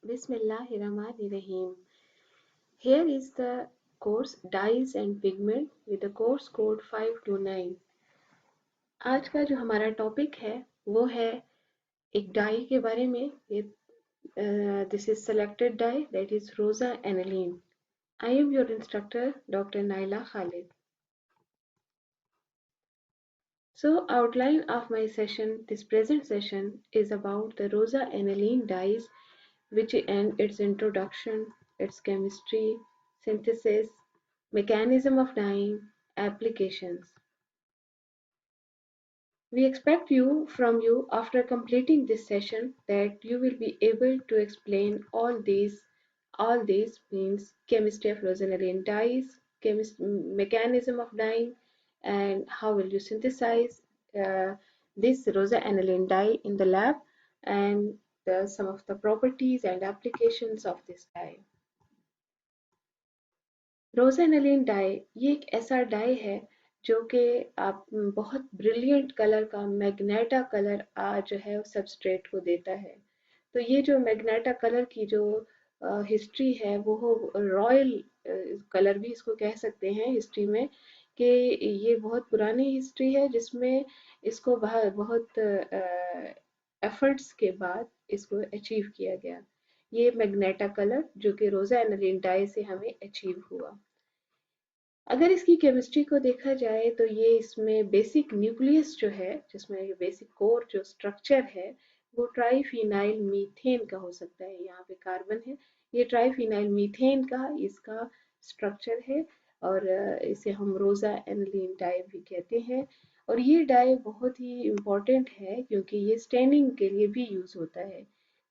Bismillahirrahmanirrahim. Here is the course Dyes and Pigment with the course code 529. आज का जो हमारा टॉपिक है वो है एक डाई के बारे में. This is selected dye that is rosaniline. I am your instructor doctor Naila Khalid. So outline of my session, this present session is about the rosa aniline dyes which and its introduction, its chemistry, synthesis, mechanism of dyeing, applications. We expect from you after completing this session that you will be able to explain all these. All these means chemistry of rosanilline dyes, mechanism of dyeing, and how will you synthesize this rosa aniline dye in the lab, and some of the properties and applications of this dye. रोजा aniline die ये एक ऐसा die है जो कि आप बहुत brilliant colour का मैग्नेटा कलर जो है सबस्ट्रेट को देता है. तो ये जो मैग्नेटा कलर की जो हिस्ट्री है वो रॉयल कलर भी इसको कह सकते हैं हिस्ट्री में, कि ये बहुत पुरानी हिस्ट्री है जिसमें इसको बहुत एफर्ट्स के बाद इसको अचीव किया गया. ये मैग्नेटा कलर जो कि रोजा एनालिन डाई से हमें अचीव हुआ. अगर इसकी केमिस्ट्री को देखा जाए तो ये इसमें बेसिक न्यूक्लियस जो है, जिसमें बेसिक कोर जो स्ट्रक्चर है वो ट्राइफिनाइल मीथेन का हो सकता है. यहाँ पे कार्बन है, ये ट्राइफिनाइल मीथेन का इसका स्ट्रक्चर है और इसे हम रोजा एनालिन डाई भी कहते हैं. और ये डाई बहुत ही इम्पोर्टेंट है क्योंकि ये स्टेनिंग के लिए भी यूज होता है,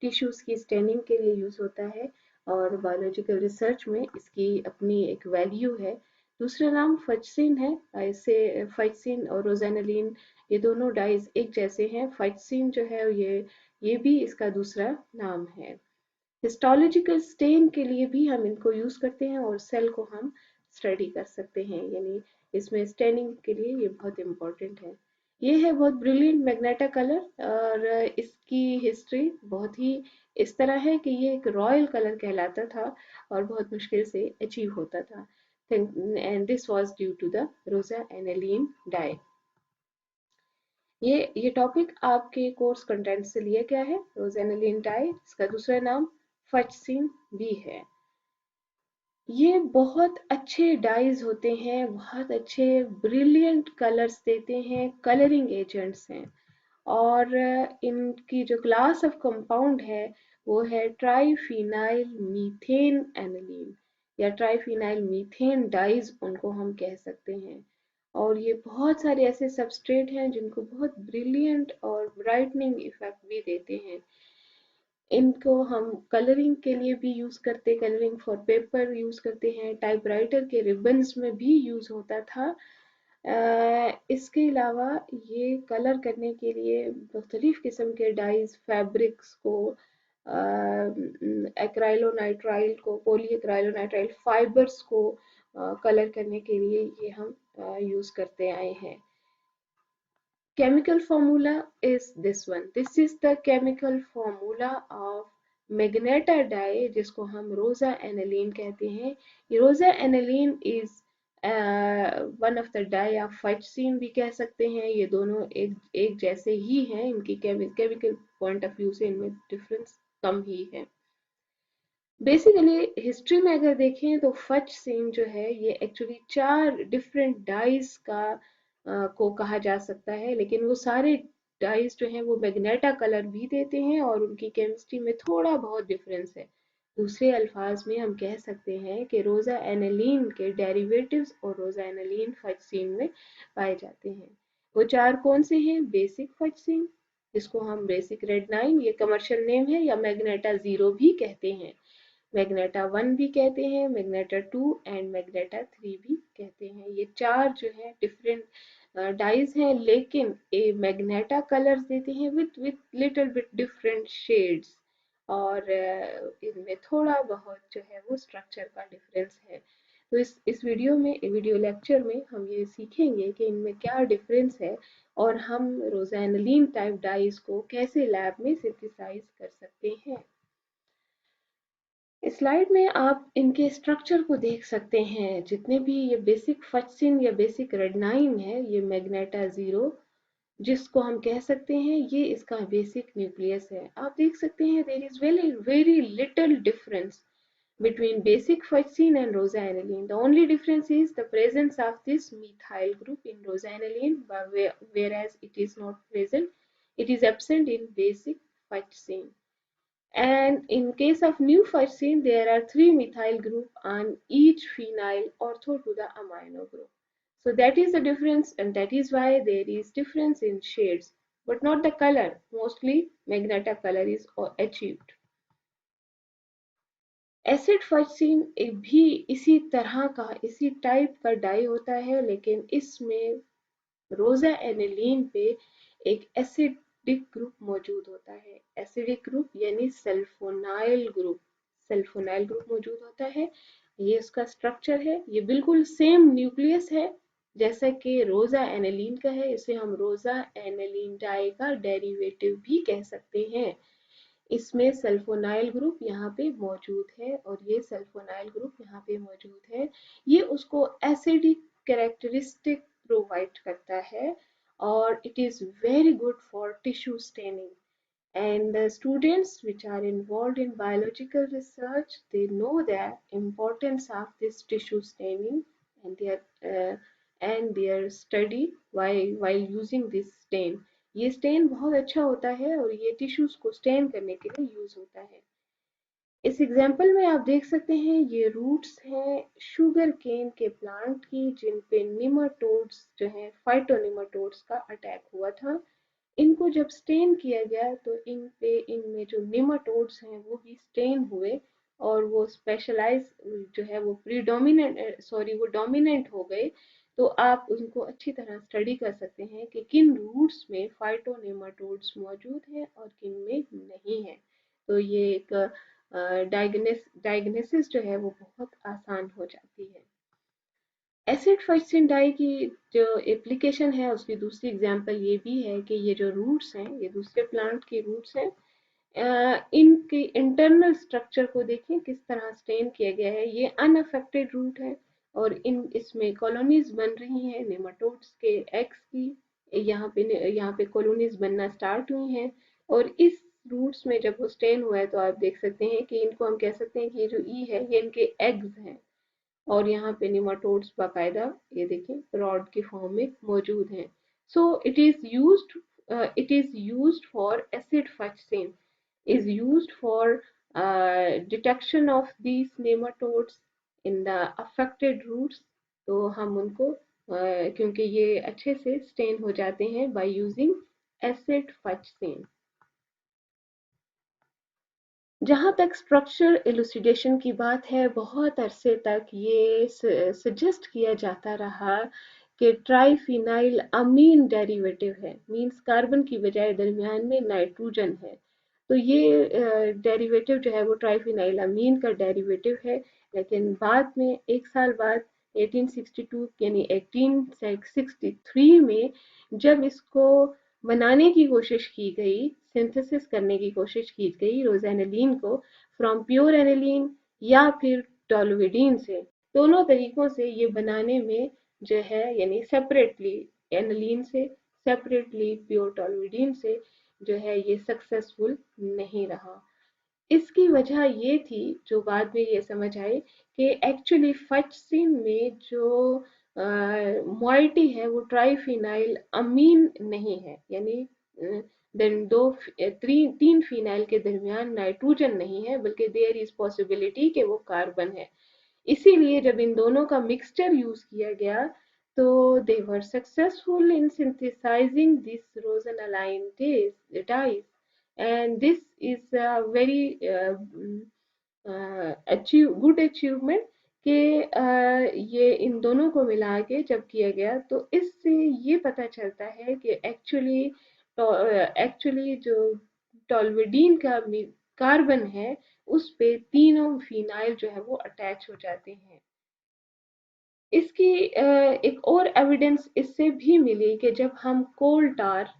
टिश्यूज की स्टेनिंग के लिए यूज होता है और बायोलॉजिकल रिसर्च में इसकी अपनी एक वैल्यू है. दूसरा नाम फजसिन है. इससे फजसिन और रोजानिलीन ये दोनों डाइज एक जैसे हैं. फजसिन जो है ये भी इसका दूसरा नाम है. हिस्टोलॉजिकल स्टेन के लिए भी हम इनको यूज करते हैं और सेल को हम स्टडी कर सकते हैं, यानी इसमें स्टेनिंग के लिए ये बहुत इम्पोर्टेंट है. ये है बहुत ब्रिलियंट मैग्नेटा कलर और इसकी हिस्ट्री बहुत ही इस तरह है कि ये एक रॉयल कलर कहलाता था और बहुत मुश्किल से अचीव होता था. And this was due to the rosa aniline dye. ये टॉपिक आपके कोर्स कंटेंट से लिया गया है. रोजा एनालिन डाई, इसका दूसरा नाम फजसिन भी है. ये बहुत अच्छे डाइज होते हैं, बहुत अच्छे ब्रिलियंट कलर्स देते हैं, कलरिंग एजेंट्स हैं. और इनकी जो क्लास ऑफ कंपाउंड है वो है ट्राइफिनाइल मीथेन एनालिन या ट्राइफिनाइल मीथेन डाइज उनको हम कह सकते हैं. और ये बहुत सारे ऐसे सबस्ट्रेट हैं जिनको बहुत ब्रिलियंट और ब्राइटनिंग इफेक्ट भी देते हैं. इनको हम कलरिंग के लिए भी यूज करते, कलरिंग फॉर पेपर यूज करते हैं, टाइपराइटर के रिबन्स में भी यूज होता था. इसके अलावा ये कलर करने के लिए मुख्तलिफ किस्म के डाइज, फैब्रिक्स को, एक्राइलोनाइट्राइल को, पॉली एक्राइलोनाइट्राइल फाइबर्स को कलर करने के लिए ये हम यूज करते आए हैं. Chemical formula is this one. This is the chemical formula of magenta dye जिसको हम रोजा एनालिन कहते हैं. ये rosaniline is one of the dye of fuchsine भी कह सकते हैं. ये दोनों एक जैसे ही हैं, इनकी केमिकल पॉइंट ऑफ व्यू से इनमें डिफरेंस कम ही है. बेसिकली हिस्ट्री में अगर देखें तो फजसिन जो है ये एक्चुअली 4 डिफरेंट डाइज को कहा जा सकता है, लेकिन वो सारे डाइज जो हैं वो मैग्नेटा कलर भी देते हैं और उनकी केमिस्ट्री में थोड़ा बहुत डिफरेंस है. दूसरे अल्फाज में हम कह सकते हैं कि रोजा एनालिन के डेरिवेटिव्स और रोजा एनालिन फजसिन में पाए जाते हैं. वो 4 कौन से हैं? बेसिक फजसिन, जिसको हम बेसिक रेड 9 ये कमर्शियल नेम है, या मैग्नेटा 0 भी कहते हैं, मैग्नेटा 1 भी कहते हैं, मैग्नेटा 2 एंड मैग्नेटा 3 भी कहते हैं. ये 4 जो है डिफरेंट डाइज हैं, लेकिन ये मैग्नेटा कलर्स देते हैं with little bit different shades और इनमें थोड़ा बहुत जो है वो स्ट्रक्चर का डिफरेंस है. तो इस वीडियो लेक्चर में हम ये सीखेंगे कि इनमें क्या डिफरेंस है और हम रोजानिलीन टाइप डाइज को कैसे लैब में सिंथेसाइज कर सकते हैं. स्लाइड में आप इनके स्ट्रक्चर को देख सकते हैं। जितने भी ये बेसिक फचसिन या बेसिक रेडनाइन है, ये मैग्नेटा ज़ीरो जिसको हम कह सकते हैं, ये इसका बेसिक न्यूक्लियस है। आप देख सकते हैं there is very very little difference between basic fuchsin and rosanilene. The only difference is the presence of this methyl group in rosanilene, whereas it is not present, it is absent in basic fuchsin. And in case of new fuchsin, there are three methyl group on each phenyl ortho to the amino group. So that is the difference, and that is why there is difference in shades, but not the color. Mostly Magneta color is achieved. Acid phosphine भी इसी तरह का, इसी type का die होता है, लेकिन इसमें रोजा एनिलीन पे एक एसिडिक ग्रुप मौजूद होता है। एसिडिक ग्रुप यानी सल्फोनाइल ग्रुप, सल्फोनाइल ग्रुप मौजूद होता है। ये इसका स्ट्रक्चर है। ये बिल्कुल सेम न्यूक्लियस है जैसा कि रोजा एनिलीन का है। इसे हम रोजा एनिलीन डाई का डेरिवेटिव भी कह सकते हैं। इसमें सल्फोनाइल ग्रुप यहाँ पे मौजूद है और ये सल्फोनाइल ग्रुप यहाँ पे मौजूद है। ये उसको एसिडिक कैरेक्टरिस्टिक प्रोवाइड करता है और it is very good for tissue staining. And the students which are involved in biological research, they know the importance of this tissue staining and uh, their study while using this stain. ये stand बहुत अच्छा होता है और ये tissues को stand करने के लिए यूज होता है। इस एग्जाम्पल में आप देख सकते हैं ये रूट्स हैं शुगर केन के प्लांट की, जिन पे निमाटोड्स जो है फाइटोनिमाटोड्स का अटैक हुआ था। इनको जब स्टेन किया गया तो इन पे, इनमें जो निमाटोड्स हैं वो भी स्टेन हुए और वो स्पेशलाइज जो है वो वो डोमिनेंट हो गए। तो आप उनको अच्छी तरह स्टडी कर सकते हैं कि किन रूट्स में फाइटोनेमाटोड्स मौजूद हैं और किन में नहीं है। तो ये एक डायग्नोसिस जो है वो बहुत आसान हो जाती है। एसिड फॉस्फेट डाई की जो एप्लीकेशन है उसकी दूसरी एग्जांपल ये भी है कि ये जो रूट्स हैं, ये दूसरे प्लांट के रूट्स हैं। इनके इंटरनल स्ट्रक्चर को देखें किस तरह स्टेन किया गया है। ये अनअफेक्टेड रूट है और इसमें कॉलोनीज बन रही हैं नेमाटोड्स के एग्स की। यहाँ पे कॉलोनीज बनना स्टार्ट हुई हैं और इस रूट्स में जब वो स्टेन हुआ है तो आप देख सकते हैं कि इनको हम कह सकते हैं कि ये जो ई है ये इनके एग्स हैं और यहाँ पे निमाटोड्स बाकायदा ये देखें रॉड के फॉर्म में मौजूद हैं। So it is used for acid phosphate is used for detection of these nematodes in the affected roots। तो हम उनको क्योंकि ये अच्छे से स्टेन हो जाते हैं by using acid fetching। जहाँ तक स्ट्रक्चर एलुसिडेशन की बात है, बहुत अरसे तक ये सजेस्ट किया जाता रहा कि ट्राइफिनाइल अमीन डेरिवेटिव है, मींस कार्बन की बजाय दरमियान में नाइट्रोजन है। तो ये डेरिवेटिव जो है वो ट्राइफिनाइल अमीन का डेरिवेटिव है। लेकिन बाद में एक साल बाद 1862 यानी 1863 में जब इसको बनाने की कोशिश की गई, सिंथेसिस करने की कोशिश की गई रोजेनिलीन को फ्रॉम प्योर एनिलीन या फिर टोलुइडीन से, दोनों तरीकों से ये बनाने में जो है यानी सेपरेटली एनिलीन से सेपरेटली प्योर टोलुइडीन से जो है ये सक्सेसफुल नहीं रहा। इसकी वजह ये थी जो बाद में ये समझ आई कि एक्चुअली फचसिन में जो मॉइटी है वो ट्राइफिनाइल अमीन नहीं है, यानी देन तीन फिनाइल के दरमियान नाइट्रोजन नहीं है बल्कि देयर इज पॉसिबिलिटी कि वो कार्बन है। इसीलिए जब इन दोनों का मिक्सचर यूज किया गया तो they were successful in synthesising this rosaniline dyes. and this is a very good achievement कि ये इन दोनों को मिला के जब किया गया तो इससे ये पता चलता है कि एक्चुअली जो टॉलवेडीन का कार्बन है उस पे तीनों फिनाइल जो है वो अटैच हो जाते हैं। इसकी एक और एविडेंस इससे भी मिली कि जब हम कोल टार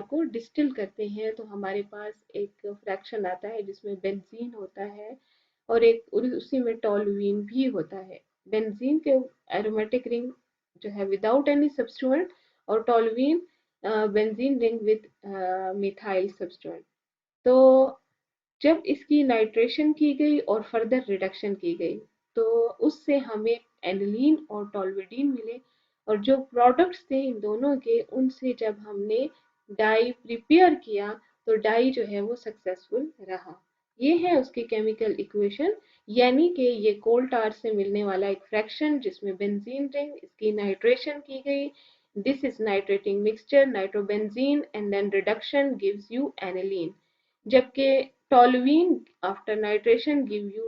को डिस्टिल करते हैं तो हमारे पास एक फ्रैक्शन आता है जिसमें बेंजीन होता है और एक उसी में टॉलुइन भी होता है। बेंजीन के एरोमेटिक रिंग जो है विदाउट एनी सब्स्टिट्यूएंट, और toluene benzene ring with methyl substituent. तो जब इसकी नाइट्रेशन की गई और फर्दर रिडक्शन की गई, तो उससे हमें एनिलीन और टॉलविडीन मिले। और जो प्रोडक्ट्स थे इन दोनों के, उनसे जब हमने डाई प्रिपेयर किया, तो डाई जो है वो सक्सेसफुल रहा। ये है उसकी केमिकल इक्वेशन, यानी कि ये कोल टार से मिलने वाला एक फ्रैक्शन जिसमें बेंजीन रिंग, इसकी नाइट्रेशन की गई, this is nitrating mixture nitrobenzene, and then reduction gives you aniline. जबकि toluene after nitration give you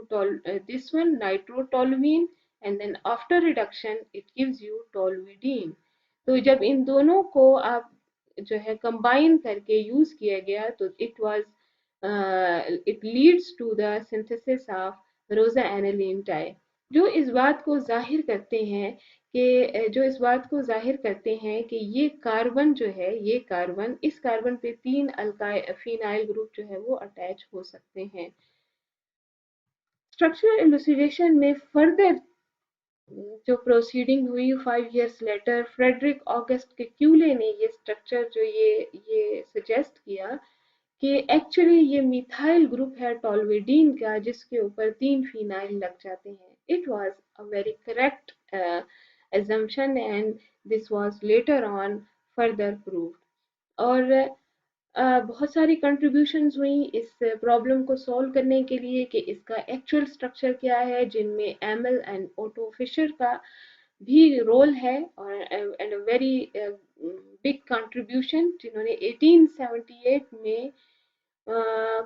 this one nitrotoluene, and then after reduction it gives you toluidine। तो जब इन दोनों को आप जो है कंबाइन करके यूज किया गया, तो it leads to the synthesis of rosaniline dye, जो इस बात को जाहिर करते हैं कि ये कार्बन जो है, ये कार्बन, इस कार्बन पे 3 अल्काइल फिनाइल ग्रुप जो है वो अटैच हो सकते हैं। स्ट्रक्चरल इलुसिडेशन में फर्दर जो प्रोसीडिंग हुई 5 years लेटर, फ्रेडरिक ऑगस्ट के क्यूले ने ये स्ट्रक्चर जो ये सजेस्ट किया कि एक्चुअली ये मिथाइल ग्रुप है टॉलवेडीन का, जिसके ऊपर 3 फिनाइल लग जाते हैं। It was a very correct assumption, and this was later on further proved। और बहुत सारी कंट्रीब्यूशंस हुई इस प्रॉब्लम को सॉल्व करने के लिए कि इसका एक्चुअल स्ट्रक्चर क्या है, जिनमें एमएल एंड ओटो फिशर का भी रोल है, और एंड वेरी बिग कंट्रीब्यूशन, जिन्होंने 1878 में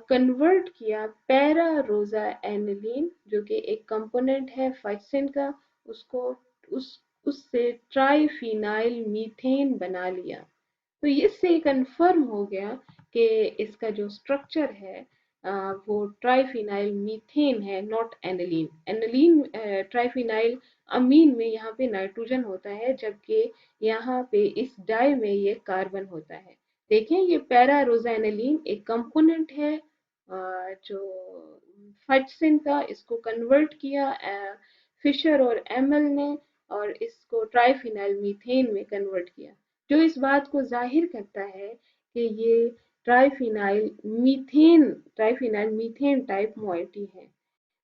कन्वर्ट किया पैरा रोजा एनिलीन, जो कि एक कंपोनेंट है फाइटसिन का, उसको उस उससे ट्राइफिनाइल मीथेन बना लिया। तो इससे कंफर्म हो गया कि इसका जो स्ट्रक्चर है वो ट्राइफिनाइल मीथेन है, नॉट एनिलीन। एनिलीन ट्राइफिनाइल अमीन में यहाँ पे नाइट्रोजन होता है, जबकि यहाँ पे इस डाई में ये कार्बन होता है। देखें, ये पैरा रोजानिलीन एक कंपोनेंट है जो फटसिन का, इसको कन्वर्ट किया फिशर और एमएल ने, और इसको ट्राइफिनाइल मीथेन में कन्वर्ट किया, जो इस बात को जाहिर करता है कि ये ट्राइफिनाइल मीथेन टाइप मॉइटी है।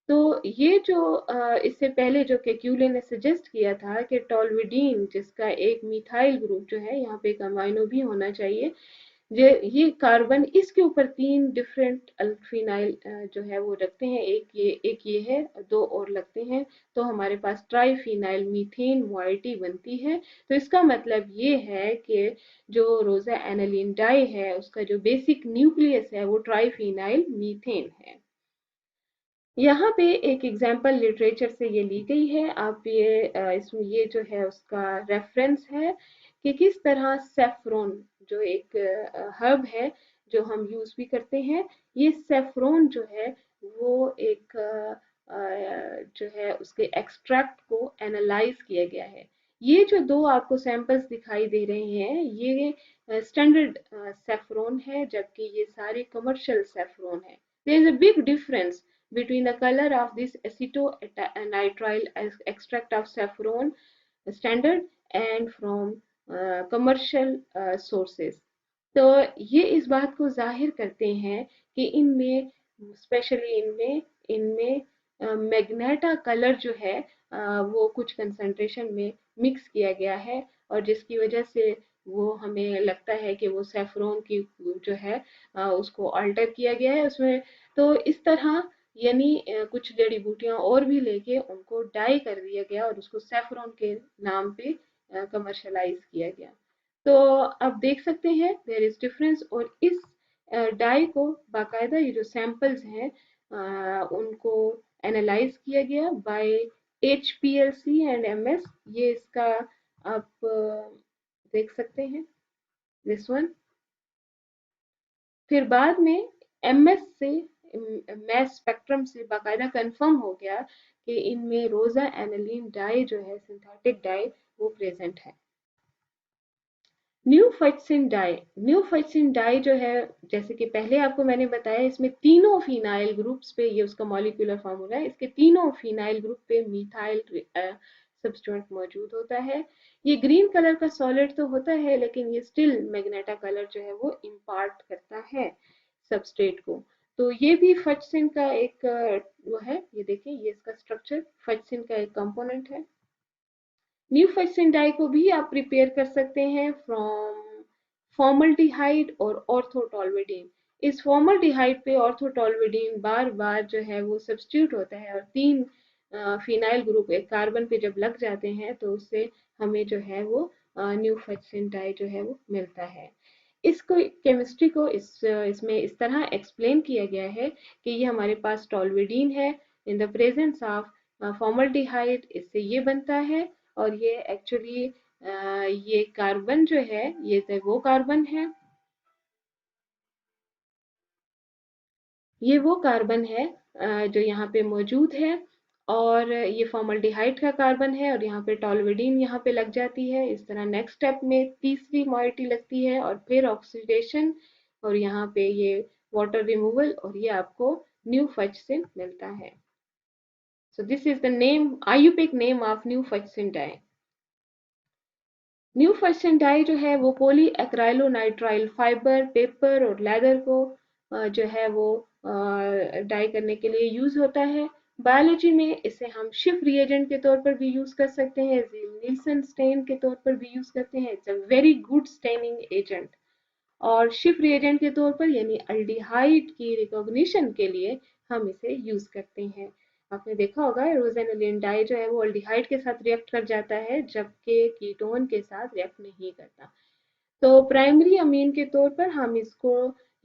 तो ये जो इससे पहले जो केक्यूले ने सजेस्ट किया था कि टॉलविडीन, जिसका एक मिथाइल ग्रुप जो है, यहाँ पे एक अमाइनो भी होना चाहिए, ये कार्बन इसके ऊपर 3 डिफरेंट अल्फिनाइल जो है वो रखते हैं, एक ये है, 2 और लगते हैं, तो हमारे पास ट्राइफिनाइल मीथेन मॉइटी बनती है। तो इसका मतलब ये है कि जो रोजा एनिलीन डाई है, उसका जो बेसिक न्यूक्लियस है वो ट्राइफिनाइल मीथेन है। यहाँ पे एक एग्जाम्पल लिटरेचर से ये ली गई है, आप इसमें ये जो है उसका रेफरेंस है कि किस तरह सेफ्रॉन, जो एक हर्ब है जो हम यूज भी करते हैं, ये सेफ्रॉन जो है वो एक जो है उसके एक्सट्रैक्ट को एनालाइज किया गया है। ये जो 2 आपको सैंपल्स दिखाई दे रहे हैं, ये स्टैंडर्ड सेफ्रॉन है, जबकि ये सारे कमर्शियल सेफ्रॉन है। There is a big difference between the color of this acetonitrile extract of saffron standard and from commercial sources। तो ये इस बात को जाहिर करते हैं कि इनमें, स्पेशली इनमें मैग्नेटा कलर जो है वो कुछ कंसंट्रेशन में मिक्स किया गया है, और जिसकी वजह से वो हमें लगता है कि वो सेफ्रॉन की जो है उसको अल्टर किया गया है उसमें। तो इस तरह यानी कुछ जड़ी बूटियां और भी लेके उनको डाई कर दिया गया, और उसको सेफ्रॉन के नाम पे कमर्शलाइज किया गया। तो आप देख सकते हैं देयर इज डिफरेंस, और इस डाई को बाकायदा ये जो सैंपल्स हैं उनको एनालाइज किया गया बाय HPLC एंड MS। ये इसका आप देख सकते हैं, दिस वन। फिर बाद में MS से, मैस स्पेक्ट्रम से बाकायदा कंफर्म हो गया कि इनमें रोजा एनिलीन डाई जो है, सिंथेटिक डाई, वो प्रेजेंट है। न्यूफाइसिन डाई जो है, जैसे कि पहले आपको मैंने बताया, इसमें तीनों फिनाइल ग्रुप्स पे, ये उसका मॉलिक्यूलर फॉर्मूला है, इसके तीनों फिनाइल ग्रुप पे मिथाइल सब्सटेंट मौजूद होता है। ये ग्रीन कलर का सॉलिड तो होता है, लेकिन ये स्टिल मैग्नेटा कलर जो है वो इम्पार्ट करता है सबस्ट्रेट को। तो ये भी फजसिन का एक वो है, ये देखिए, ये इसका स्ट्रक्चर फजसिन का एक कंपोनेंट है। न्यूफेक्सिन डाई को भी आप प्रिपेयर कर सकते हैं फ्रॉम फॉर्मल्डिहाइड और ऑर्थोटोल्विडीन। इस फॉर्मल्डिहाइड पे ऑर्थोटोल्विडीन बार बार जो है वो सब्स्टिट्यूट होता है, और तीन फिनाइल ग्रुप एक कार्बन पे जब लग जाते हैं तो उससे हमें जो है वो न्यूफेक्सिन डाई जो है वो मिलता है। इसको केमिस्ट्री को इसमें इस तरह एक्सप्लेन किया गया है कि ये हमारे पास टोल्विडीन है in the presence of formaldehyde, इससे ये बनता है। और ये एक्चुअली ये कार्बन जो है, ये तो वो कार्बन है, ये वो कार्बन है जो यहाँ पे मौजूद है। और ये फॉर्मल्डिहाइड का कार्बन है, और यहाँ पे टॉल्विडीन यहाँ पे लग जाती है। इस तरह नेक्स्ट स्टेप में तीसरी मॉइटी लगती है, और फिर ऑक्सीडेशन, और यहाँ पे ये वाटर रिमूवल, और ये आपको न्यू फजसिन मिलता है। So this is the name, IUPAC name of new fuchsine dye. New fuchsine dye जो है वो पॉली एक्राइलोनाइट्राइल फाइबर, पेपर और लेदर को जो है वो डाई करने के लिए यूज होता है। बायोलॉजी में इसे हम शिफ रिएजेंट के तौर पर भी यूज कर सकते हैं, नील्सन स्टेन के तौर पर भी यूज करते हैं। It's a very good staining agent. और शिफ रिएजेंट के तौर पर, यानी अल्डिहाइड की रिकॉग्निशन के लिए हम इसे यूज करते हैं। आपने देखा होगा रोजेनोलिन डाई जो है वो अल्डिहाइड के साथ रिएक्ट कर जाता है, जबकि कीटोन के साथ रिएक्ट नहीं करता। तो प्राइमरी अमीन के तौर पर हम इसको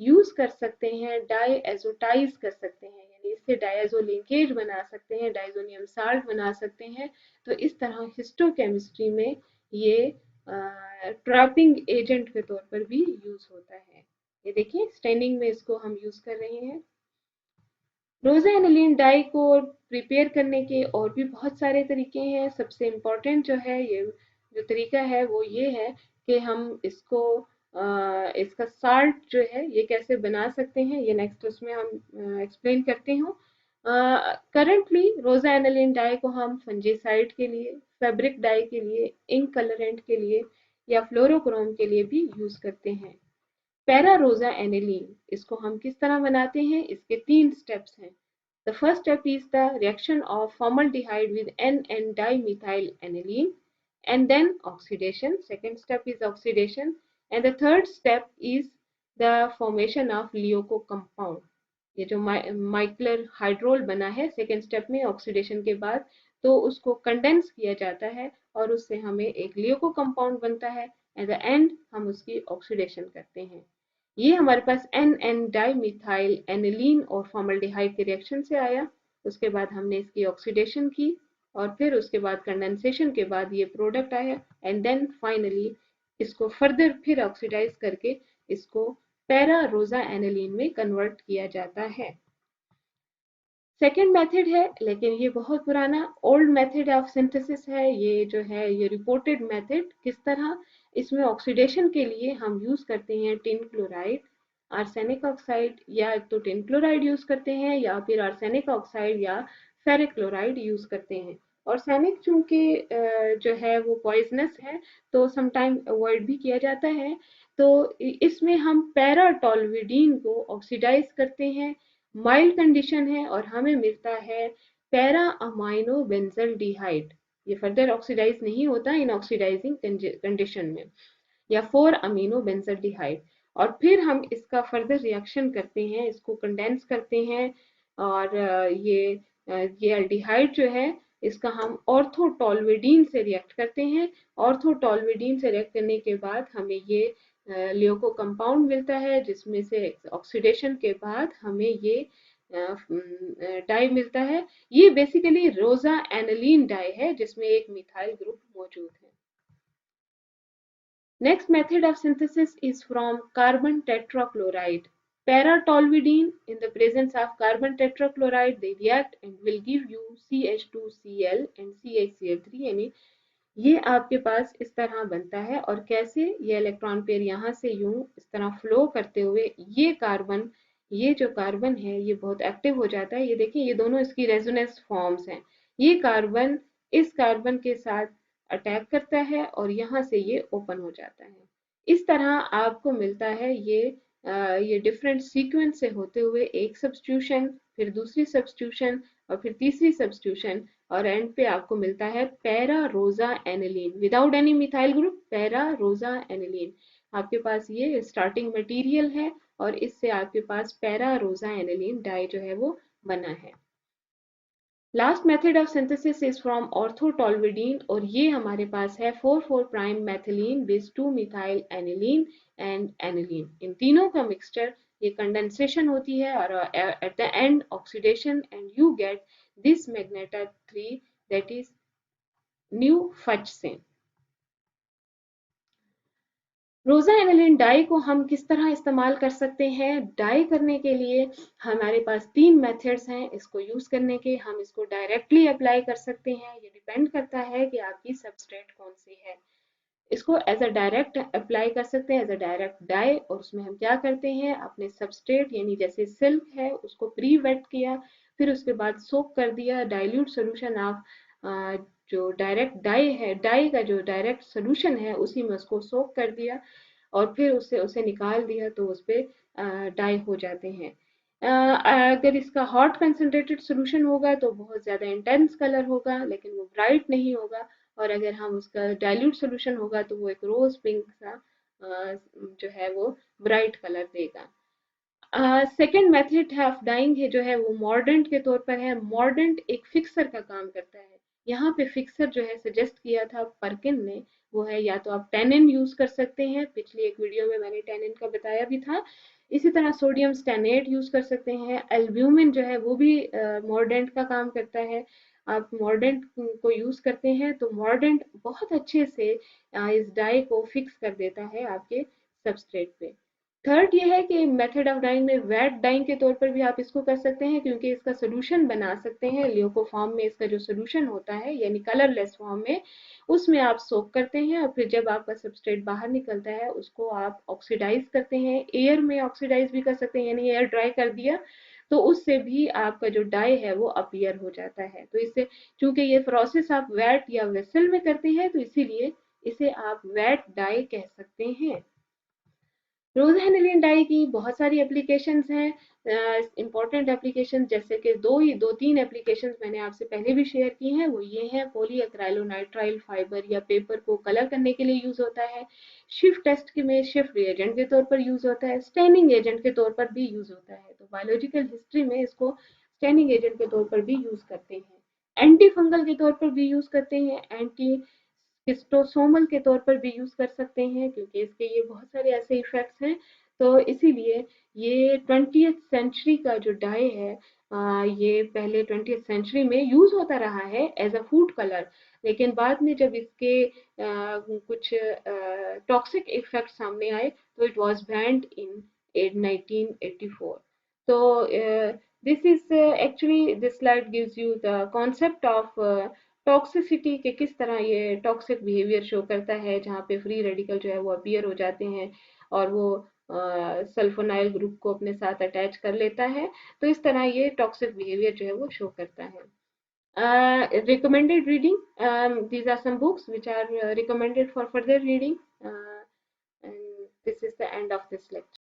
यूज कर सकते हैं, डाई एजोटाइज कर सकते हैं, यानी इससे डायजो लिंकेज बना सकते हैं, डाइजोनियम साल्ट बना सकते हैं। तो इस तरह हिस्टोकेमिस्ट्री में ये ट्रैपिंग एजेंट के तौर पर भी यूज होता है। ये देखिए, स्टेनिंग में इसको हम यूज कर रहे हैं। रोजा एनिलीन डाई को प्रिपेयर करने के और भी बहुत सारे तरीके हैं। सबसे इम्पोर्टेंट जो है, ये जो तरीका है वो ये है कि हम इसको इसका साल्ट जो है ये कैसे बना सकते हैं, ये नेक्स्ट उसमें हम एक्सप्लेन करते हूँ। करंटली रोजा एनिलीन डाई को हम फंजीसाइड के लिए, फैब्रिक डाई के लिए, इंक कलरेंट के लिए या फ्लोरोक्रोम के लिए भी यूज करते हैं। पैरा रोजा एनिलीन, इसको हम किस तरह बनाते हैं, इसके तीन स्टेप्स हैं। The first step is the reaction of formaldehyde with N dimethyl aniline, and then oxidation. Second step is oxidation, and the third step is the formation of Leuco compound. ये जो माइक्लर हाइड्रोल बना है सेकेंड स्टेप में oxidation के बाद, तो उसको condense किया जाता है, और उससे हमें एक लियोको कंपाउंड बनता है। एट द एंड हम उसकी ऑक्सीडेशन करते हैं। ये हमारे पास एन एन डाइमिथाइल एनिलीन और फॉर्मल्डिहाइड के रिएक्शन से आया। उसके बाद हमने इसकी ऑक्सीडेशन की, और फिर उसके बाद कंडेंसेशन के बाद ये प्रोडक्ट आया, एंड देन फाइनली इसको फर्दर फिर ऑक्सीडाइज करके इसको पैरा रोजा एनिलीन में कन्वर्ट किया जाता है। सेकेंड मेथड है, लेकिन ये बहुत पुराना ओल्ड मेथड ऑफ सिंथेसिस है। ये जो है ये रिपोर्टेड मेथड किस तरह, इसमें ऑक्सीडेशन के लिए हम यूज करते हैं टिन क्लोराइड, आर्सेनिक ऑक्साइड, या एक तो टिन क्लोराइड यूज करते हैं या फिर आर्सेनिक ऑक्साइड या फेरिक क्लोराइड यूज करते हैं। आर्सेनिक चूंकि जो है वो पॉइजनस है, तो समटाइम अवॉइड भी किया जाता है। तो इसमें हम पैराटोल्विडीन को ऑक्सीडाइज करते हैं, माइल्ड कंडीशन है, और हमें मिलता है पैरा अमाइनो बेंजल्डिहाइड। ये फर्दर ऑक्सीडाइज नहीं होता इन ऑक्सीडाइजिंग कंडीशन में, या 4 अमीनो बेंजल्डिहाइड। और फिर हम इसका फर्दर रिएक्शन करते हैं, इसको कंडेंस करते हैं, और ये अल्डिहाइड जो है इसका हम ऑर्थोटोल्विडीन से रिएक्ट करते हैं। ऑर्थोटोल्विडीन से रिएक्ट करने के बाद हमें ये लियोको कंपाउंड मिलता है, जिसमें से ऑक्सीडेशन के बाद हमें ये डाई मिलता है। ये बेसिकली रोजा एनिलीन डाई है, जिसमें एक मिथाइल ग्रुप मौजूद है। Next method of synthesis is from carbon tetrachloride. Para-toluidine, in the presence of carbon tetrachloride, they react and will give you CH2Cl and CHCl3, ये आपके पास इस तरह बनता है। और कैसे? ये इलेक्ट्रॉन पेयर यहाँ से यूं इस तरह फ्लो करते हुए ये कार्बन, ये जो कार्बन है ये बहुत एक्टिव हो जाता है। ये देखिए ये दोनों इसकी रेजोनेंस फॉर्म्स हैं। ये कार्बन इस कार्बन के साथ अटैक करता है और यहाँ से ये ओपन हो जाता है। इस तरह आपको मिलता है ये डिफरेंट सीक्वेंस से होते हुए एक सब्स्टिट्यूशन, फिर दूसरी सब्स्टिट्यूशन, और फिर तीसरी सब्स्टिट्यूशन, और एंड पे आपको मिलता है para rosaniline without any methyl group, para rosaniline. आपके पास ये स्टार्टिंग मटेरियल है और इससे आपके पास पैरा रोजा एनिलीन डाई जो है वो बना है। Last method of synthesis is from orthotoluidine, और ये हमारे पास है 4,4 prime methylene base 2 methyl aniline and aniline. इन तीनों का मिक्सचर, ये कंडेंसेशन होती है और at the end oxidation, and you get this magenta 3 that is new फच। रोजा एनिलीन डाई को हम किस तरह इस्तेमाल कर सकते हैं? डाई करने के लिए हमारे पास 3 मेथड्स हैं इसको यूज करने के। हम इसको डायरेक्टली अप्लाई कर सकते हैं, ये डिपेंड करता है कि आपकी सबस्ट्रेट कौन सी है। इसको एज अ डायरेक्ट अप्लाई कर सकते हैं, एज अ डायरेक्ट डाई। और उसमें हम क्या करते हैं, अपने सबस्ट्रेट यानी जैसे सिल्क है उसको प्री वेट किया, फिर उसके बाद सोक कर दिया डाइल्यूट सोल्यूशन ऑफ जो डायरेक्ट डाई है, डाई का जो डायरेक्ट सोल्यूशन है उसी में उसको सोक कर दिया और फिर उससे उसे निकाल दिया, तो उस पर डाई हो जाते हैं। अगर इसका हॉट कंसनट्रेटेड सोल्यूशन होगा तो बहुत ज़्यादा इंटेंस कलर होगा, लेकिन वो ब्राइट नहीं होगा। और अगर हम उसका डाइल्यूट सोल्यूशन होगा तो वो एक रोज पिंक सा जो है वो ब्राइट कलर देगा। सेकेंड मेथड है ऑफ डाइंग है जो है वो मॉर्डेंट के तौर पर है। मॉर्डेंट एक फिक्सर का काम करता है। यहाँ पे फिक्सर जो है सजेस्ट किया था पर्किन ने, वो है या तो आप टेनिन यूज कर सकते हैं, पिछली एक वीडियो में मैंने टेनिन का बताया भी था। इसी तरह सोडियम स्टेनेट यूज कर सकते हैं। एल्ब्यूमिन जो है वो भी मॉर्डेंट का काम करता है। आप मॉर्डेंट को यूज करते हैं तो मॉर्डेंट बहुत अच्छे से इस डाई को फिक्स कर देता है आपके सबस्ट्रेट पे। थर्ड ये है कि मेथड ऑफ डाइंग में वेट डाइंग के तौर पर भी आप इसको कर सकते हैं, क्योंकि इसका सोल्यूशन बना सकते हैं लियोको फॉर्म में। इसका जो सोल्यूशन होता है यानी कलरलेस फॉर्म में, उसमें आप सोक करते हैं और फिर जब आपका सबस्ट्रेट बाहर निकलता है उसको आप ऑक्सीडाइज करते हैं। एयर में ऑक्सीडाइज भी कर सकते हैं, यानी एयर ड्राई कर दिया तो उससे भी आपका जो डाई है वो अपीयर हो जाता है। तो इससे, चूंकि ये प्रोसेस आप वेट या वेसल में करते हैं तो इसीलिए इसे आप वेट डाई कह सकते हैं। रोज हेनेलियन डाई की बहुत सारी एप्लीकेशंस हैं, इंपॉर्टेंट एप्लीकेशन, जैसे कि दो तीन एप्लीकेशंस मैंने आपसे पहले भी शेयर की हैं। वो ये हैं, पॉली एक्राइलोनाइट्राइल फाइबर या पेपर को कलर करने के लिए यूज होता है। शिफ्ट टेस्ट के में शिफ्ट रिएजेंट के तौर पर यूज होता है। स्टेनिंग एजेंट के तौर पर भी यूज होता है। तो बायोलॉजिकल हिस्ट्री में इसको स्टेनिंग एजेंट के तौर पर भी यूज करते हैं। एंटी फंगल के तौर पर भी यूज करते हैं। एंटी हिस्टोसोमल के तौर पर भी यूज कर सकते हैं, क्योंकि इसके ये बहुत सारे ऐसे इफेक्ट्स हैं। तो इसीलिए ये 20th सेंचुरी का जो डाई है, ये पहले 20th सेंचुरी में यूज होता रहा है एज अ फूड कलर, लेकिन बाद में जब इसके कुछ टॉक्सिक इफेक्ट सामने आए तो इट वाज बैंड इन 1984। तो this is actually this slide gives you the concept of toxicity, के किस तरह ये टॉक्सिक बिहेवियर शो करता है, जहाँ पे फ्री रेडिकल जो है वो अपीयर हो जाते हैं और वो सल्फोनाइल ग्रुप को अपने साथ अटैच कर लेता है। तो इस तरह ये टॉक्सिक बिहेवियर जो है वो शो करता है। Recommended reading, these are some books which are recommended for further reading, and this is the end of this lecture.